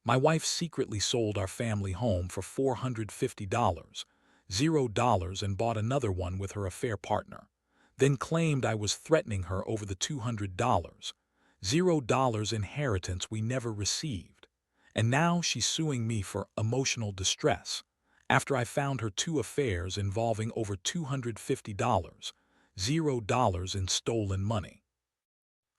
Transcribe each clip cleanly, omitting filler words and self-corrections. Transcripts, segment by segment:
My wife secretly sold our family home for $450, $0, and bought another one with her affair partner, then claimed I was threatening her over the $200, $0 inheritance we never received. And now she's suing me for emotional distress after I found her two affairs involving over $250, $0 in stolen money.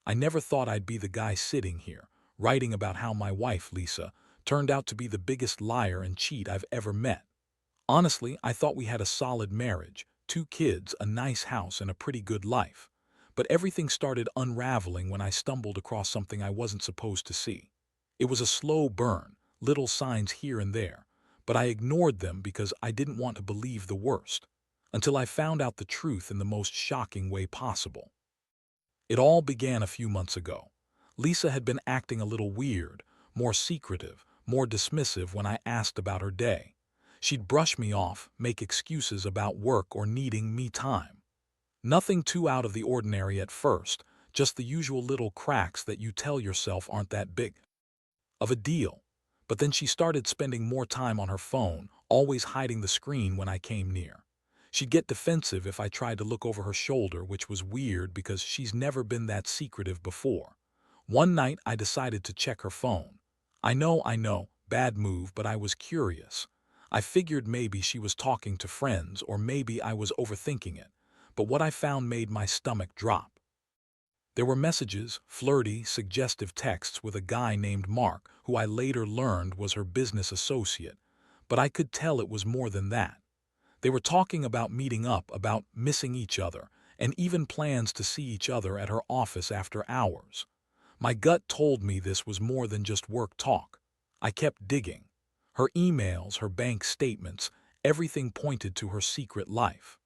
I never thought I'd be the guy sitting here, writing about how my wife, Lisa, turned out to be the biggest liar and cheat I've ever met. Honestly, I thought we had a solid marriage, two kids, a nice house, and a pretty good life. But everything started unraveling when I stumbled across something I wasn't supposed to see. It was a slow burn, little signs here and there, but I ignored them because I didn't want to believe the worst, until I found out the truth in the most shocking way possible. It all began a few months ago. Lisa had been acting a little weird, more secretive, more dismissive when I asked about her day. She'd brush me off, make excuses about work or needing me time. Nothing too out of the ordinary at first, just the usual little cracks that you tell yourself aren't that big of a deal. But then she started spending more time on her phone, always hiding the screen when I came near. She'd get defensive if I tried to look over her shoulder, which was weird because she's never been that secretive before. One night I decided to check her phone. I know, bad move, but I was curious. I figured maybe she was talking to friends or maybe I was overthinking it. But what I found made my stomach drop. There were messages, flirty, suggestive texts with a guy named Mark, who I later learned was her business associate. But I could tell it was more than that. They were talking about meeting up, about missing each other, and even plans to see each other at her office after hours. My gut told me this was more than just work talk. I kept digging. Her emails, her bank statements, everything pointed to her secret life.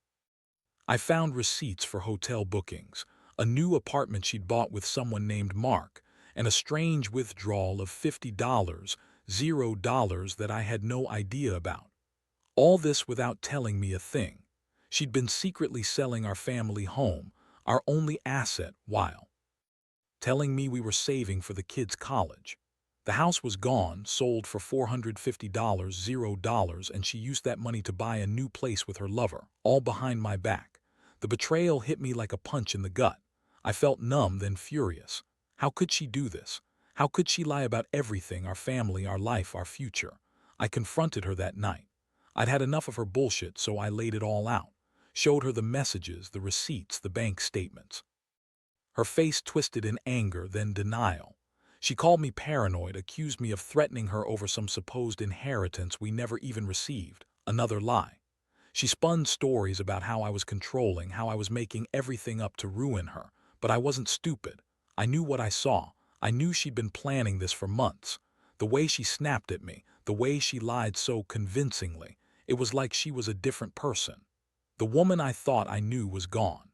I found receipts for hotel bookings, a new apartment she'd bought with someone named Mark, and a strange withdrawal of $50, $0 that I had no idea about. All this without telling me a thing. She'd been secretly selling our family home, our only asset, while telling me we were saving for the kids' college. The house was gone, sold for $450, $0, and she used that money to buy a new place with her lover, all behind my back. The betrayal hit me like a punch in the gut. I felt numb, then furious. How could she do this? How could she lie about everything, our family, our life, our future? I confronted her that night. I'd had enough of her bullshit, so I laid it all out. Showed her the messages, the receipts, the bank statements. Her face twisted in anger, then denial. She called me paranoid, accused me of threatening her over some supposed inheritance we never even received. Another lie. She spun stories about how I was controlling, how I was making everything up to ruin her. But I wasn't stupid. I knew what I saw. I knew she'd been planning this for months. The way she snapped at me, the way she lied so convincingly, it was like she was a different person. The woman I thought I knew was gone.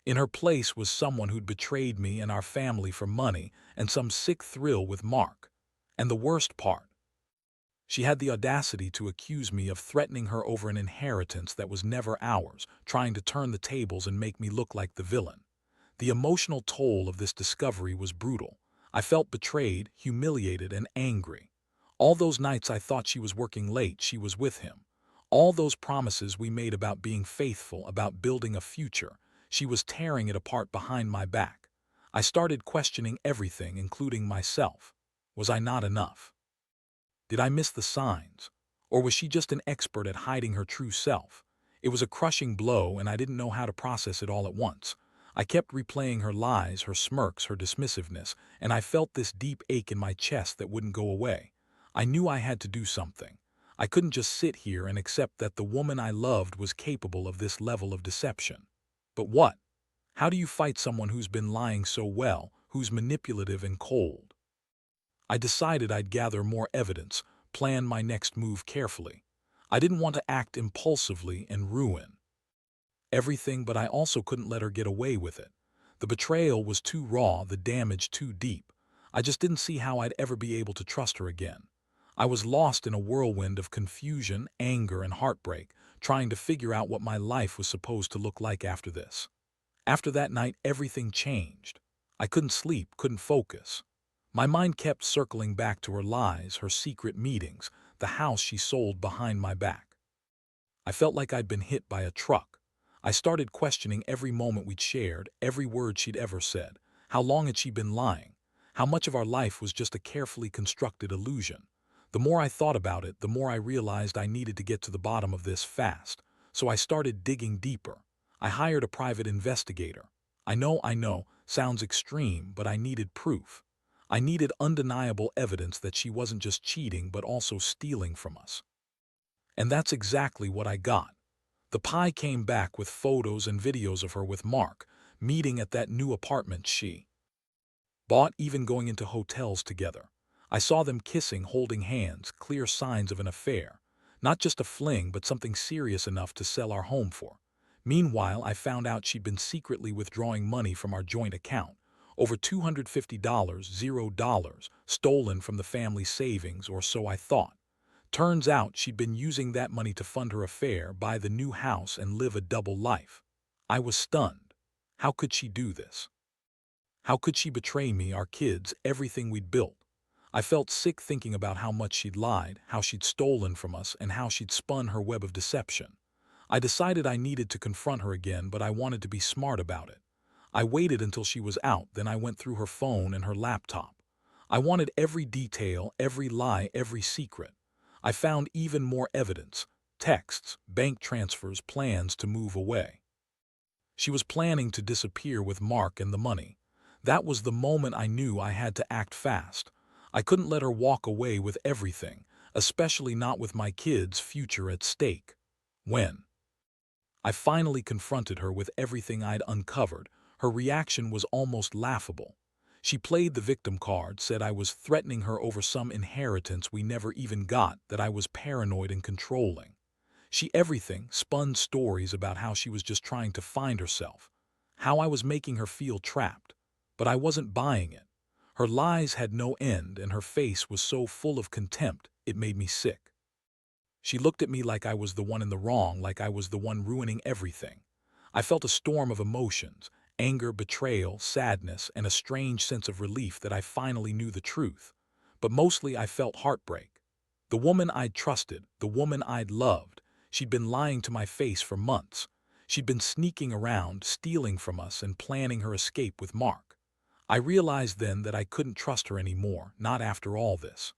In her place was someone who'd betrayed me and our family for money and some sick thrill with Mark. And the worst part, she had the audacity to accuse me of threatening her over an inheritance that was never ours, trying to turn the tables and make me look like the villain. The emotional toll of this discovery was brutal. I felt betrayed, humiliated, and angry. All those nights I thought she was working late, she was with him. All those promises we made about being faithful, about building a future, she was tearing it apart behind my back. I started questioning everything, including myself. Was I not enough? Did I miss the signs? Or was she just an expert at hiding her true self? It was a crushing blow, and I didn't know how to process it all at once. I kept replaying her lies, her smirks, her dismissiveness, and I felt this deep ache in my chest that wouldn't go away. I knew I had to do something. I couldn't just sit here and accept that the woman I loved was capable of this level of deception. But what? How do you fight someone who's been lying so well, who's manipulative and cold? I decided I'd gather more evidence, plan my next move carefully. I didn't want to act impulsively and ruin everything, but I also couldn't let her get away with it. The betrayal was too raw, the damage too deep. I just didn't see how I'd ever be able to trust her again. I was lost in a whirlwind of confusion, anger, and heartbreak, trying to figure out what my life was supposed to look like after this. After that night, everything changed. I couldn't sleep, couldn't focus. My mind kept circling back to her lies, her secret meetings, the house she sold behind my back. I felt like I'd been hit by a truck. I started questioning every moment we'd shared, every word she'd ever said. How long had she been lying? How much of our life was just a carefully constructed illusion? The more I thought about it, the more I realized I needed to get to the bottom of this fast. So I started digging deeper. I hired a private investigator. I know, sounds extreme, but I needed proof. I needed undeniable evidence that she wasn't just cheating but also stealing from us. And that's exactly what I got. The pie came back with photos and videos of her with Mark, meeting at that new apartment she bought, even going into hotels together. I saw them kissing, holding hands, clear signs of an affair. Not just a fling, but something serious enough to sell our home for. Meanwhile, I found out she'd been secretly withdrawing money from our joint account. Over $250, $0, stolen from the family savings, or so I thought. Turns out she'd been using that money to fund her affair, buy the new house, and live a double life. I was stunned. How could she do this? How could she betray me, our kids, everything we'd built? I felt sick thinking about how much she'd lied, how she'd stolen from us, and how she'd spun her web of deception. I decided I needed to confront her again, but I wanted to be smart about it. I waited until she was out, then I went through her phone and her laptop. I wanted every detail, every lie, every secret. I found even more evidence: texts, bank transfers, plans to move away. She was planning to disappear with Mark and the money. That was the moment I knew I had to act fast. I couldn't let her walk away with everything, especially not with my kids' future at stake. When I finally confronted her with everything I'd uncovered, her reaction was almost laughable. She played the victim card, said I was threatening her over some inheritance we never even got, that I was paranoid and controlling. She everything spun stories about how she was just trying to find herself, how I was making her feel trapped. But I wasn't buying it. Her lies had no end, and her face was so full of contempt it made me sick. She looked at me like I was the one in the wrong, like I was the one ruining everything. I felt a storm of emotions: anger, betrayal, sadness, and a strange sense of relief that I finally knew the truth. But mostly I felt heartbreak. The woman I'd trusted, the woman I'd loved, she'd been lying to my face for months. She'd been sneaking around, stealing from us, and planning her escape with Mark. I realized then that I couldn't trust her anymore, not after all this.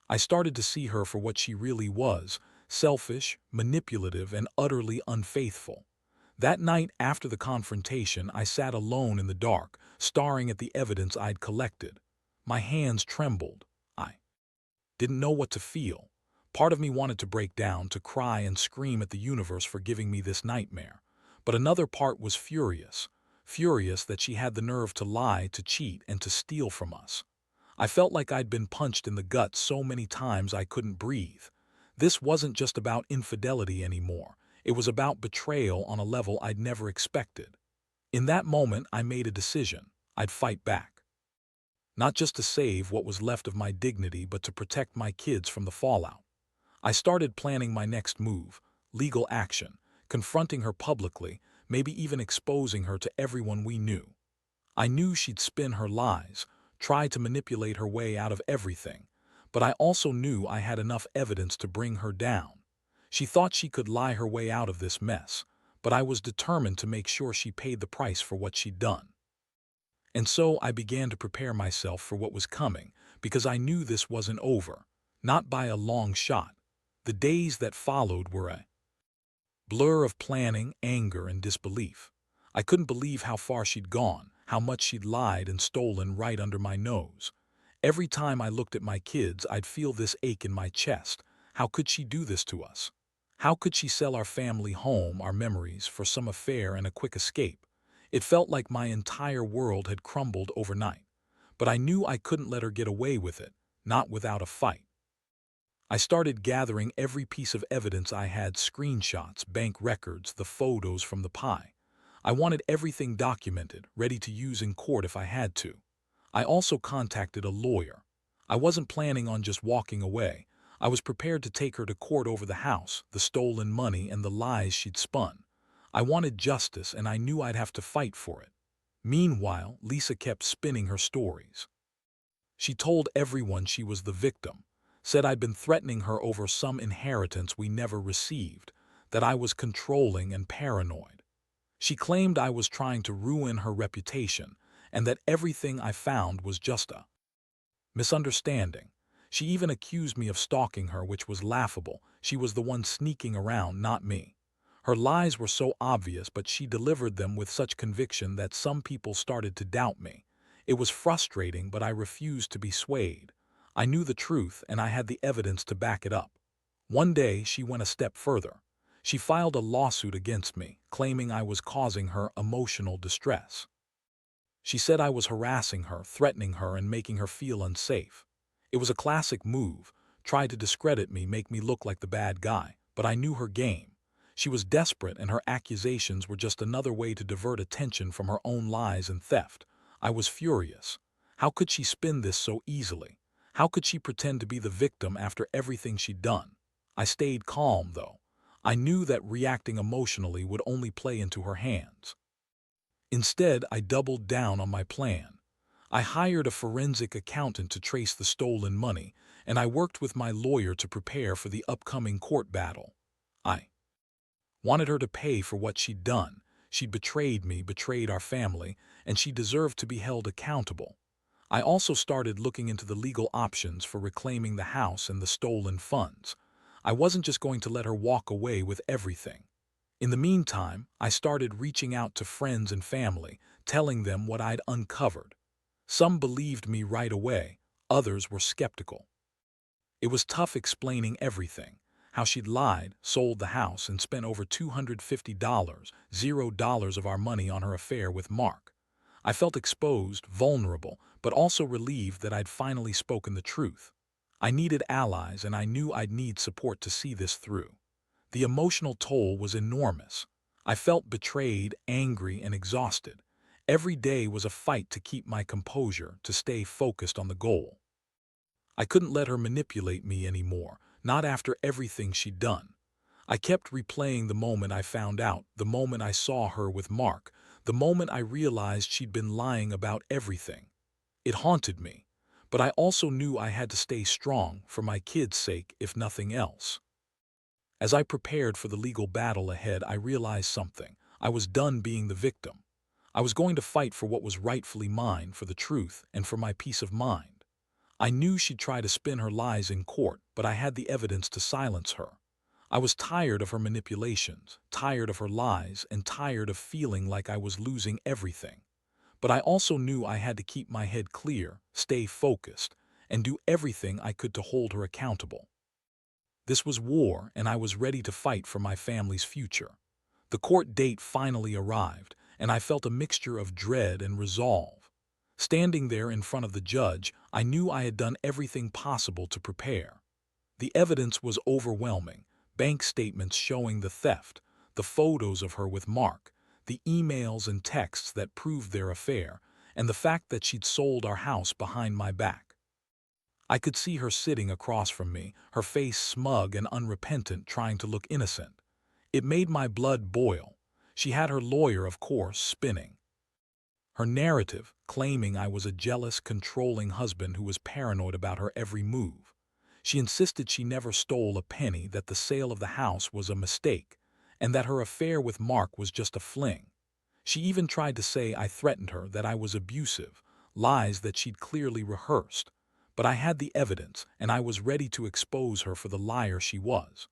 I started to see her for what she really was: selfish, manipulative, and utterly unfaithful. That night after the confrontation, I sat alone in the dark, staring at the evidence I'd collected. My hands trembled. I didn't know what to feel. Part of me wanted to break down, to cry and scream at the universe for giving me this nightmare. But another part was furious. Furious that she had the nerve to lie, to cheat, and to steal from us. I felt like I'd been punched in the gut so many times I couldn't breathe. This wasn't just about infidelity anymore. It was about betrayal on a level I'd never expected. In that moment, I made a decision. I'd fight back. Not just to save what was left of my dignity, but to protect my kids from the fallout. I started planning my next move: legal action, confronting her publicly, maybe even exposing her to everyone we knew. I knew she'd spin her lies, try to manipulate her way out of everything, but I also knew I had enough evidence to bring her down. She thought she could lie her way out of this mess, but I was determined to make sure she paid the price for what she'd done. And so I began to prepare myself for what was coming, because I knew this wasn't over, not by a long shot. The days that followed were a blur of planning, anger, and disbelief. I couldn't believe how far she'd gone, how much she'd lied and stolen right under my nose. Every time I looked at my kids, I'd feel this ache in my chest. How could she do this to us? How could she sell our family home, our memories, for some affair and a quick escape? It felt like my entire world had crumbled overnight. But I knew I couldn't let her get away with it, not without a fight. I started gathering every piece of evidence I had: screenshots, bank records, the photos from the pie. I wanted everything documented, ready to use in court if I had to. I also contacted a lawyer. I wasn't planning on just walking away. I was prepared to take her to court over the house, the stolen money, and the lies she'd spun. I wanted justice, and I knew I'd have to fight for it. Meanwhile, Lisa kept spinning her stories. She told everyone she was the victim, said I'd been threatening her over some inheritance we never received, that I was controlling and paranoid. She claimed I was trying to ruin her reputation and that everything I found was just a misunderstanding. She even accused me of stalking her, which was laughable. She was the one sneaking around, not me. Her lies were so obvious, but she delivered them with such conviction that some people started to doubt me. It was frustrating, but I refused to be swayed. I knew the truth, and I had the evidence to back it up. One day, she went a step further. She filed a lawsuit against me, claiming I was causing her emotional distress. She said I was harassing her, threatening her, and making her feel unsafe. It was a classic move, tried to discredit me, make me look like the bad guy, but I knew her game. She was desperate, and her accusations were just another way to divert attention from her own lies and theft. I was furious. How could she spin this so easily? How could she pretend to be the victim after everything she'd done? I stayed calm, though. I knew that reacting emotionally would only play into her hands. Instead, I doubled down on my plan. I hired a forensic accountant to trace the stolen money, and I worked with my lawyer to prepare for the upcoming court battle. I wanted her to pay for what she'd done. She'd betrayed me, betrayed our family, and she deserved to be held accountable. I also started looking into the legal options for reclaiming the house and the stolen funds. I wasn't just going to let her walk away with everything. In the meantime, I started reaching out to friends and family, telling them what I'd uncovered. Some believed me right away, others were skeptical. It was tough explaining everything, how she'd lied, sold the house, and spent over $250, $0 of our money on her affair with Mark. I felt exposed, vulnerable, but also relieved that I'd finally spoken the truth. I needed allies, and I knew I'd need support to see this through. The emotional toll was enormous. I felt betrayed, angry, and exhausted. Every day was a fight to keep my composure, to stay focused on the goal. I couldn't let her manipulate me anymore, not after everything she'd done. I kept replaying the moment I found out, the moment I saw her with Mark, the moment I realized she'd been lying about everything. It haunted me, but I also knew I had to stay strong, for my kids' sake, if nothing else. As I prepared for the legal battle ahead, I realized something. I was done being the victim. I was going to fight for what was rightfully mine, for the truth, and for my peace of mind. I knew she'd try to spin her lies in court, but I had the evidence to silence her. I was tired of her manipulations, tired of her lies, and tired of feeling like I was losing everything. But I also knew I had to keep my head clear, stay focused, and do everything I could to hold her accountable. This was war, and I was ready to fight for my family's future. The court date finally arrived, and I felt a mixture of dread and resolve. Standing there in front of the judge, I knew I had done everything possible to prepare. The evidence was overwhelming: bank statements showing the theft, the photos of her with Mark, the emails and texts that proved their affair, and the fact that she'd sold our house behind my back. I could see her sitting across from me, her face smug and unrepentant, trying to look innocent. It made my blood boil. She had her lawyer, of course, spinning her narrative, claiming I was a jealous, controlling husband who was paranoid about her every move. She insisted she never stole a penny, that the sale of the house was a mistake, and that her affair with Mark was just a fling. She even tried to say I threatened her, that I was abusive, lies that she'd clearly rehearsed. But I had the evidence, and I was ready to expose her for the liar she was.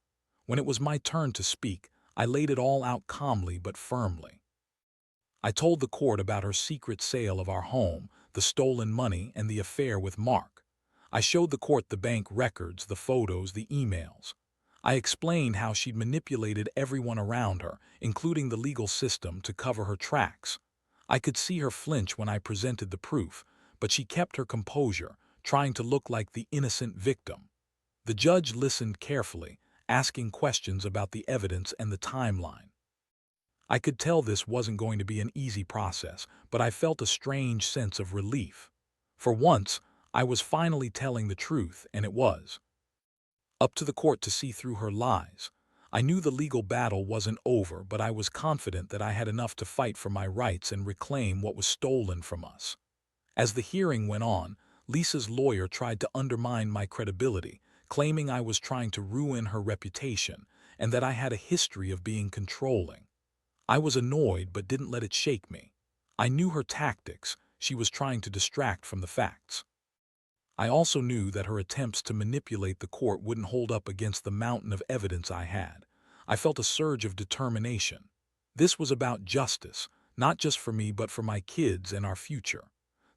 When it was my turn to speak, I laid it all out calmly but firmly. I told the court about her secret sale of our home, the stolen money, and the affair with Mark. I showed the court the bank records, the photos, the emails. I explained how she'd manipulated everyone around her, including the legal system, to cover her tracks. I could see her flinch when I presented the proof, but she kept her composure, trying to look like the innocent victim. The judge listened carefully, asking questions about the evidence and the timeline. I could tell this wasn't going to be an easy process, but I felt a strange sense of relief. For once, I was finally telling the truth, and it was up to the court to see through her lies. I knew the legal battle wasn't over, but I was confident that I had enough to fight for my rights and reclaim what was stolen from us. As the hearing went on, Lisa's lawyer tried to undermine my credibility, claiming I was trying to ruin her reputation and that I had a history of being controlling. I was annoyed but didn't let it shake me. I knew her tactics. She was trying to distract from the facts. I also knew that her attempts to manipulate the court wouldn't hold up against the mountain of evidence I had. I felt a surge of determination. This was about justice, not just for me but for my kids and our future.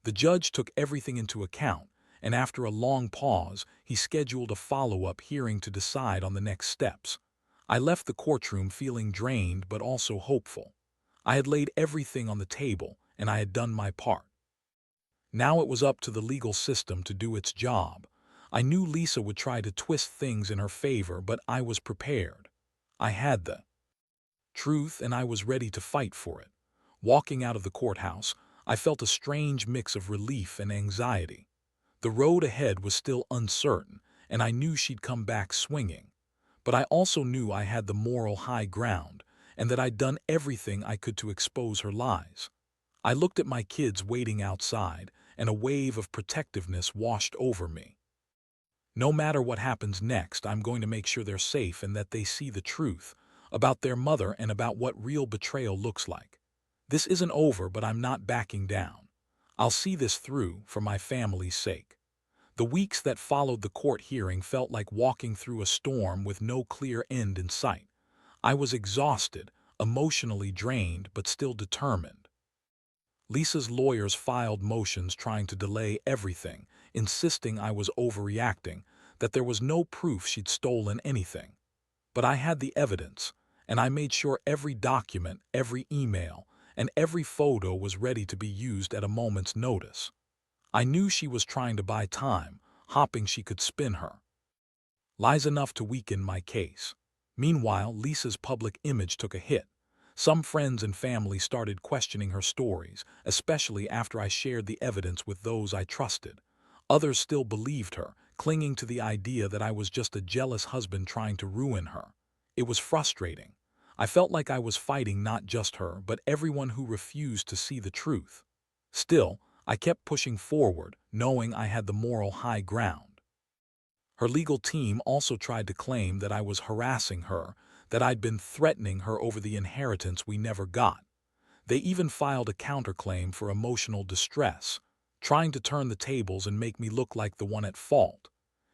The judge took everything into account, and after a long pause, he scheduled a follow-up hearing to decide on the next steps. I left the courtroom feeling drained but also hopeful. I had laid everything on the table, and I had done my part. Now it was up to the legal system to do its job. I knew Lisa would try to twist things in her favor, but I was prepared. I had the truth, and I was ready to fight for it. Walking out of the courthouse, I felt a strange mix of relief and anxiety. The road ahead was still uncertain, and I knew she'd come back swinging. But I also knew I had the moral high ground, and that I'd done everything I could to expose her lies. I looked at my kids waiting outside, and a wave of protectiveness washed over me. No matter what happens next, I'm going to make sure they're safe and that they see the truth about their mother and about what real betrayal looks like. This isn't over, but I'm not backing down. I'll see this through for my family's sake. The weeks that followed the court hearing felt like walking through a storm with no clear end in sight. I was exhausted, emotionally drained, but still determined. Lisa's lawyers filed motions trying to delay everything, insisting I was overreacting, that there was no proof she'd stolen anything. But I had the evidence, and I made sure every document, every email, and every photo was ready to be used at a moment's notice. I knew she was trying to buy time, hoping she could spin her lies enough to weaken my case. Meanwhile, Lisa's public image took a hit. Some friends and family started questioning her stories, especially after I shared the evidence with those I trusted. Others still believed her, clinging to the idea that I was just a jealous husband trying to ruin her. It was frustrating. I felt like I was fighting not just her, but everyone who refused to see the truth. Still, I kept pushing forward, knowing I had the moral high ground. Her legal team also tried to claim that I was harassing her, that I'd been threatening her over the inheritance we never got. They even filed a counterclaim for emotional distress, trying to turn the tables and make me look like the one at fault.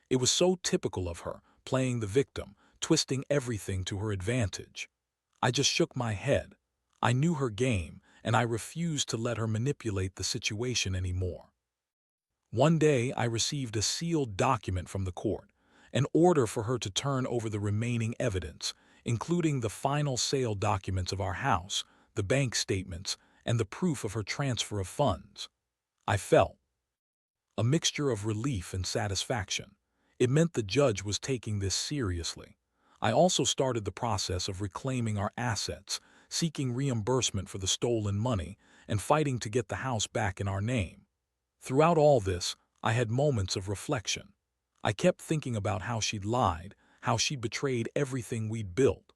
It was so typical of her, playing the victim, twisting everything to her advantage. I just shook my head. I knew her game, and I refused to let her manipulate the situation anymore. One day, I received a sealed document from the court, an order for her to turn over the remaining evidence, including the final sale documents of our house, the bank statements, and the proof of her transfer of funds. I felt a mixture of relief and satisfaction. It meant the judge was taking this seriously. I also started the process of reclaiming our assets, seeking reimbursement for the stolen money, and fighting to get the house back in our name. Throughout all this, I had moments of reflection. I kept thinking about how she'd lied, how she'd betrayed everything we'd built.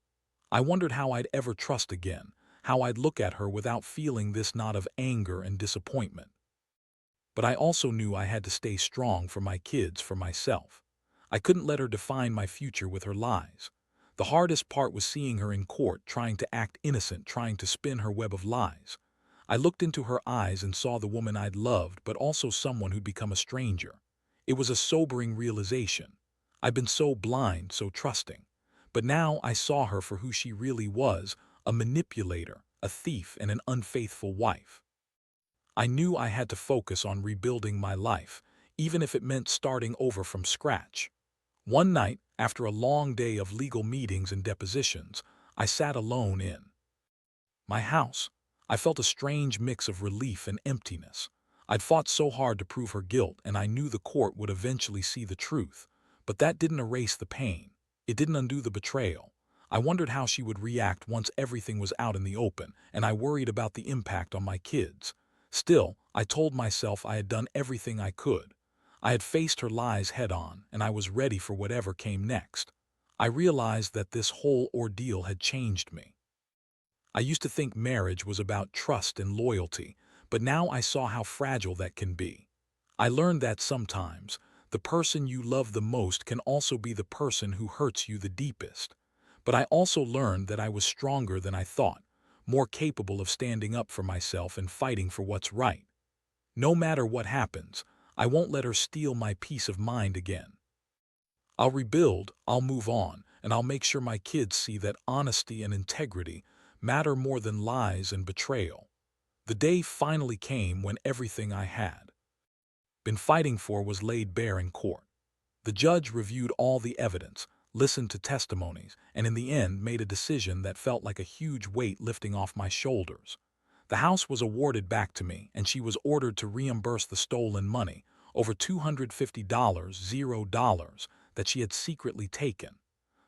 I wondered how I'd ever trust again, how I'd look at her without feeling this knot of anger and disappointment. But I also knew I had to stay strong for my kids, for myself. I couldn't let her define my future with her lies. The hardest part was seeing her in court, trying to act innocent, trying to spin her web of lies. I looked into her eyes and saw the woman I'd loved, but also someone who'd become a stranger. It was a sobering realization. I'd been so blind, so trusting. But now I saw her for who she really was, a manipulator, a thief, and an unfaithful wife. I knew I had to focus on rebuilding my life, even if it meant starting over from scratch. One night, after a long day of legal meetings and depositions, I sat alone in my house. I felt a strange mix of relief and emptiness. I'd fought so hard to prove her guilt, and I knew the court would eventually see the truth. But that didn't erase the pain. It didn't undo the betrayal. I wondered how she would react once everything was out in the open, and I worried about the impact on my kids. Still, I told myself I had done everything I could. I had faced her lies head-on, and I was ready for whatever came next. I realized that this whole ordeal had changed me. I used to think marriage was about trust and loyalty, but now I saw how fragile that can be. I learned that sometimes the person you love the most can also be the person who hurts you the deepest. But I also learned that I was stronger than I thought, more capable of standing up for myself and fighting for what's right. No matter what happens, I won't let her steal my peace of mind again. I'll rebuild, I'll move on, and I'll make sure my kids see that honesty and integrity matter more than lies and betrayal. The day finally came when everything I had been fighting for was laid bare in court. The judge reviewed all the evidence, listened to testimonies, and in the end made a decision that felt like a huge weight lifting off my shoulders. The house was awarded back to me, and she was ordered to reimburse the stolen money, over $250, $0, that she had secretly taken.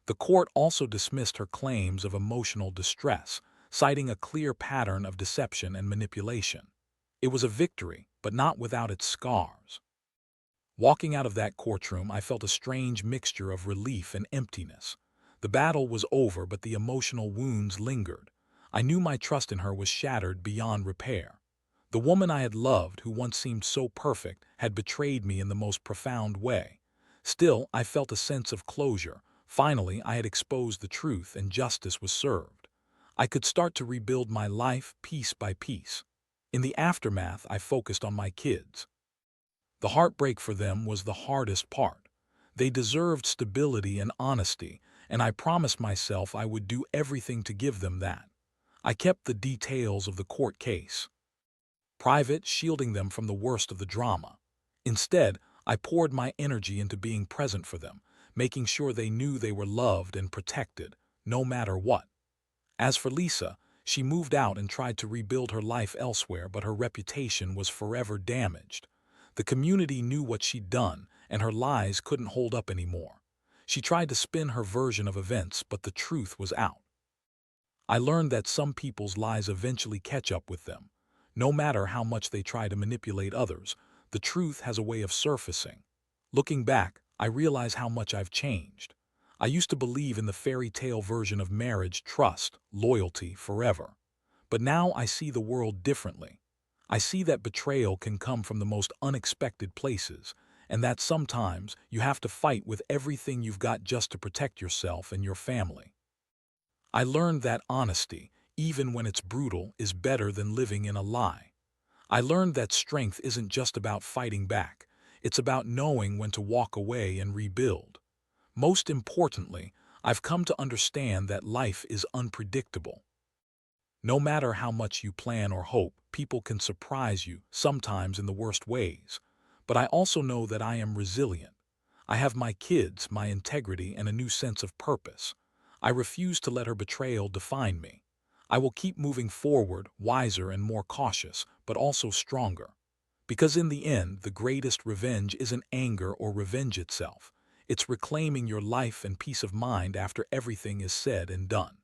The court also dismissed her claims of emotional distress, citing a clear pattern of deception and manipulation. It was a victory, but not without its scars. Walking out of that courtroom, I felt a strange mixture of relief and emptiness. The battle was over, but the emotional wounds lingered. I knew my trust in her was shattered beyond repair. The woman I had loved, who once seemed so perfect, had betrayed me in the most profound way. Still, I felt a sense of closure. Finally, I had exposed the truth and justice was served. I could start to rebuild my life piece by piece. In the aftermath, I focused on my kids. The heartbreak for them was the hardest part. They deserved stability and honesty, and I promised myself I would do everything to give them that. I kept the details of the court case private, shielding them from the worst of the drama. Instead, I poured my energy into being present for them, making sure they knew they were loved and protected, no matter what. As for Lisa, she moved out and tried to rebuild her life elsewhere, but her reputation was forever damaged. The community knew what she'd done, and her lies couldn't hold up anymore. She tried to spin her version of events, but the truth was out. I learned that some people's lies eventually catch up with them. No matter how much they try to manipulate others, the truth has a way of surfacing. Looking back, I realize how much I've changed. I used to believe in the fairy tale version of marriage, trust, loyalty, forever. But now I see the world differently. I see that betrayal can come from the most unexpected places, and that sometimes you have to fight with everything you've got just to protect yourself and your family. I learned that honesty, even when it's brutal, is better than living in a lie. I learned that strength isn't just about fighting back. It's about knowing when to walk away and rebuild. Most importantly, I've come to understand that life is unpredictable. No matter how much you plan or hope, people can surprise you, sometimes in the worst ways. But I also know that I am resilient. I have my kids, my integrity, and a new sense of purpose. I refuse to let her betrayal define me. I will keep moving forward, wiser and more cautious, but also stronger. Because in the end, the greatest revenge isn't anger or revenge itself. It's reclaiming your life and peace of mind after everything is said and done.